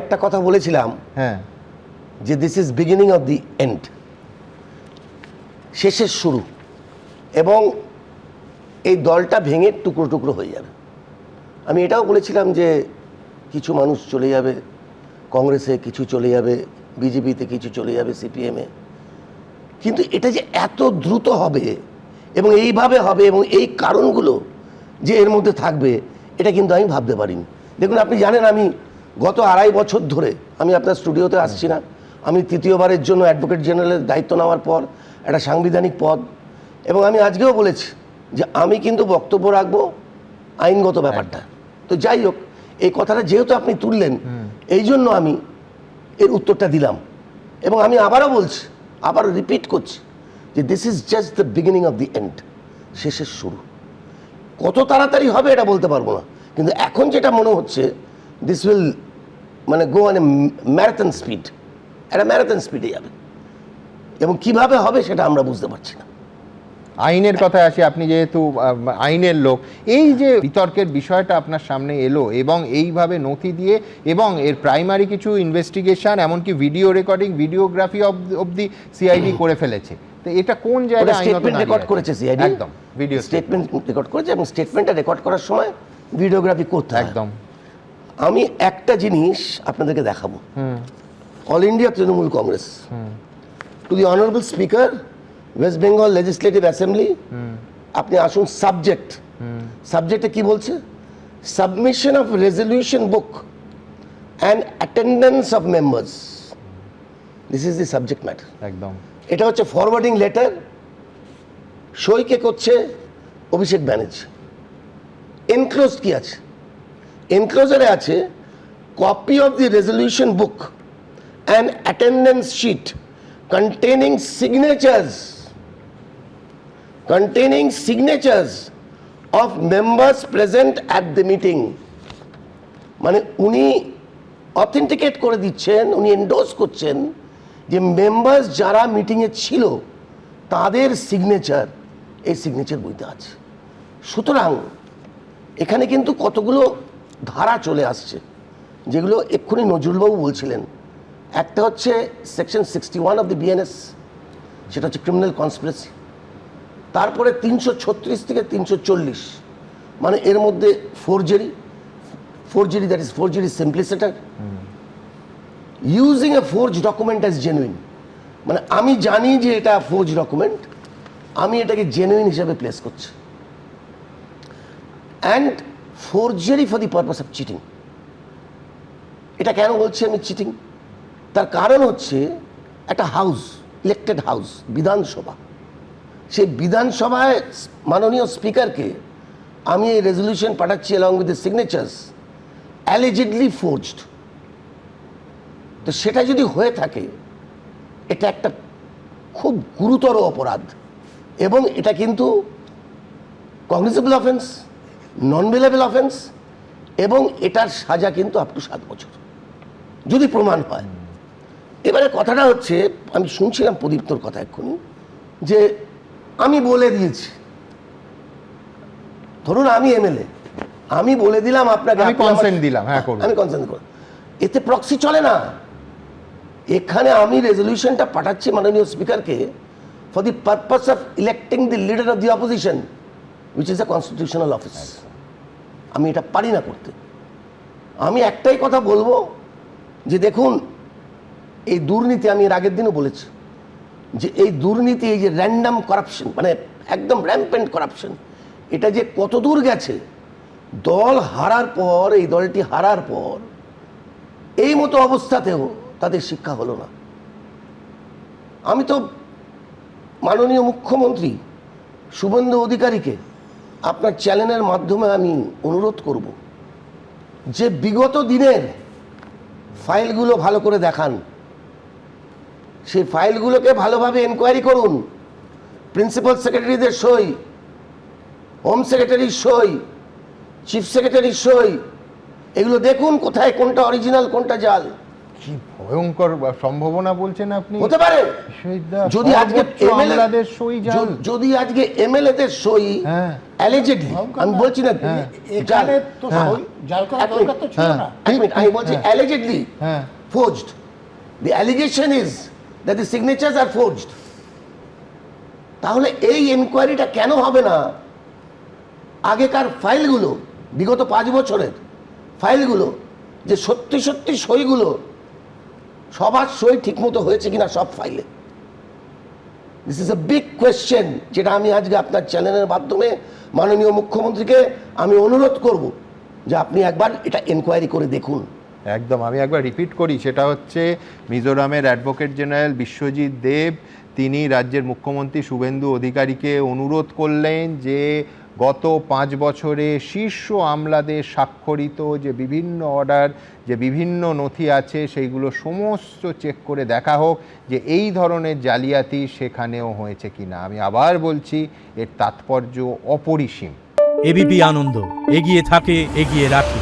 একটা কথা বলেছিলাম হ্যাঁ যে this is beginning of the end, শেষের শুরু, এবং এই দলটা ভেঙে টুকরো টুকরো হয়ে যাবে। আমি এটাও বলেছিলাম যে কিছু মানুষ চলে যাবে কংগ্রেসে, কিছু চলে যাবে বিজেপিতে, কিছু চলে যাবে সিপিএমে, কিন্তু এটা যে এত দ্রুত হবে এবং এইভাবে হবে এবং এই কারণগুলো যে এর মধ্যে থাকবে এটা কিন্তু আমি ভাবতে পারিনি। দেখুন, আপনি জানেন আমি গত 2.5 বছর ধরে আমি আপনার স্টুডিওতে আসছি না। আমি তৃতীয়বারের জন্য অ্যাডভোকেট জেনারেলের দায়িত্ব নেওয়ার পর একটা সাংবিধানিক পদ, এবং আমি আজকেও বলেছি যে আমি কিন্তু বক্তব্য রাখবো আইনগত ব্যাপারটা। তো যাই হোক, এই কথাটা যেহেতু আপনি তুললেন এই জন্য আমি এর উত্তরটা দিলাম, এবং আমি আবারও বলছি, আবার রিপিট করছি যে this is just the beginning of the end, শেষের শুরু। কত তাড়াতাড়ি হবে এটা বলতে পারবো না, কিন্তু এখন যেটা মনে হচ্ছে দিস উইল মানে go on a marathon speed, একটা ম্যারাথন স্পিডে যাবে, এবং কিভাবে হবে সেটা আমরা বুঝতে পারছি না। আইনের কথায় আসি, আপনি যেহেতু আইনের লোক, এই যে বিতর্কের বিষয়টা আপনার সামনে এলো এবং এইভাবে নথি দিয়ে এবং এর প্রাইমারি কিছু ইনভেস্টিগেশন, এমনকি ভিডিও রেকর্ডিং, ভিডিওগ্রাফি অবধি সিআইডি করে ফেলেছে, তো এটা কোন জায়গায় স্টেটমেন্ট রেকর্ড করেছে সিআইডি, একদম ভিডিও স্টেটমেন্ট রেকর্ড করেছে, এবং স্টেটমেন্টটা রেকর্ড করার সময় ভিডিওগ্রাফি করতে হয়। একদম। আমি একটা জিনিস আপনাদেরকে দেখাবো। All India Trinamool Congress to the honourable speaker West Bengal legislative assembly, আপনি আসুন সাবজেক্ট, সাবজেক্টে কি বলছে? Submission of resolution book and attendance of members, this is the subject matter. একদম। এটা হচ্ছে ফরওয়ার্ডিং লেটার, সই কে করছে? অভিষেক ব্যানার্জি। এনক্লোজ কি আছে? এনক্লোজারে আছে copy of the resolution book and attendance sheet containing signatures of members present at the meeting। মানে উনি অথেন্টিকেট করে দিচ্ছেন, উনি এন্ডোর্স করছেন যে মেম্বার্স যারা মিটিংয়ে ছিল তাদের সিগনেচার এই সিগনেচার বইতে আছে। সুতরাং এখানে কিন্তু কতগুলো ধারা চলে আসছে, যেগুলো এক্ষুনি নজরুলবাবু বলছিলেন। একটা হচ্ছে সেকশন 61 অফ দি বিএনএস, সেটা হচ্ছে ক্রিমিনাল কনস্পিরেসি। তারপরে 336 থেকে 340, মানে এর মধ্যে forgery, that is forgery simpliciter, using a forge document as genuine, মানে আমি জানি যে এটা ফোর্জ ডকুমেন্ট, আমি এটাকে জেনুইন হিসেবে প্লেস করছি, and forgery for the purpose of cheating. এটা কেন বলছি আমি চিটিং? তার কারণ হচ্ছে একটা হাউস, ইলেক্টেড হাউস, বিধানসভা, সেই বিধানসভায় মাননীয় স্পিকারকে আমি এই রেজলিউশন পাঠাচ্ছি অ্যালং উইথ দ্য সিগনেচার্স অ্যালিজেডলি ফোর্জড। তো সেটা যদি হয়ে থাকে এটা একটা খুব গুরুতর অপরাধ, এবং এটা কিন্তু কগনিজেবল অফেন্স, নন বেলেবল অফেন্স, এবং এটার সাজা কিন্তু আপ টু 7 বছর যদি প্রমাণ হয়। এবারে কথাটা হচ্ছে, আমি শুনছিলাম প্রদীপ্তর কথা এক্ষুনি, যে আমি বলে দিয়েছি, ধরুন আমি এমএলএ, আমি বলে দিলাম আপনাকে, আমি কনসেন্ট দিলাম, হ্যাঁ করুন, আমি কনসেন্ট করলাম, এতে প্রক্সি চলে না। এখানে আমি রেজলিউশনটা পাঠাচ্ছি মাননীয় স্পিকারকে for the purpose of electing the leader of the opposition, which is a constitutional office. আমি এটা পারি না করতে। আমি একটাই কথা বলবো যে দেখুন, এই দুর্নীতি, আমি এর আগের দিনও বলেছি যে এই দুর্নীতি, এই যে র্যান্ডাম করাপশন, মানে একদম র্যাম্পেন্ট করাপশন, এটা যে কত দূর গেছে। দল হারার পর, এই দলটি হারার পর এই মতো অবস্থাতেও তাদের শিক্ষা হলো না। আমি তো মাননীয় মুখ্যমন্ত্রী শুভেন্দু অধিকারীকে আপনার চ্যানেলের মাধ্যমে আমি অনুরোধ করব যে বিগত দিনের ফাইলগুলো ভালো করে দেখান, সেই ফাইলগুলোকে ভালোভাবে এনকোয়ারি করুন, প্রিন্সিপাল সেক্রেটারিদের সই, হোম সেক্রেটারির সই, চিফ সেক্রেটারির সই, এগুলো দেখুন কোথায় কোনটা অরিজিনাল কোনটা জাল। কি ভয়ঙ্কর সম্ভাবনা বলছেন আপনি। হতে পারে বিশ্বজিৎ, যদি আজকে আমলাদের সই জাল, যদি আজকে এমএলএদের সই হ্যাঁ অ্যালিজেডলি, আমি বলছি না এখানে তো সই জাল করা দরকার তো ছিল না। এক মিনিট, আমি বলছি অ্যালিজেডলি হ্যাঁ forged. The allegation is that the signatures are forged. তাহলে এই এনকোয়ারিটা কেন হবে না? আগেকার ফাইলগুলো, বিগত 5 বছরের ফাইলগুলো, যে সত্যি সত্যি সইগুলো সবার সই ঠিকমতো হয়েছে কিনা সব ফাইলে। This is a big question, যেটা আমি আজকে আপনার চ্যানেলের মাধ্যমে মাননীয় মুখ্যমন্ত্রীকে আমি অনুরোধ করব যে আপনি একবার এটা এনকোয়ারি করে দেখুন। একদম, আমি একবার রিপিট করি, সেটা হচ্ছে মিজোরামের অ্যাডভোকেট জেনারেল বিশ্বজিৎ দেব তিনি রাজ্যের মুখ্যমন্ত্রী শুভেন্দু অধিকারীকে অনুরোধ করলেন যে গত 5 বছরে শীর্ষ আমলাদের স্বাক্ষরিত যে বিভিন্ন অর্ডার, যে বিভিন্ন নথি আছে, সেইগুলো সমস্ত চেক করে দেখা হোক যে এই ধরনের জালিয়াতি সেখানেও হয়েছে কিনা। আমি আবার বলছি, এর তাৎপর্য অপরিসীম। এবিপি আনন্দ, এগিয়ে থাকে, এগিয়ে রাখে।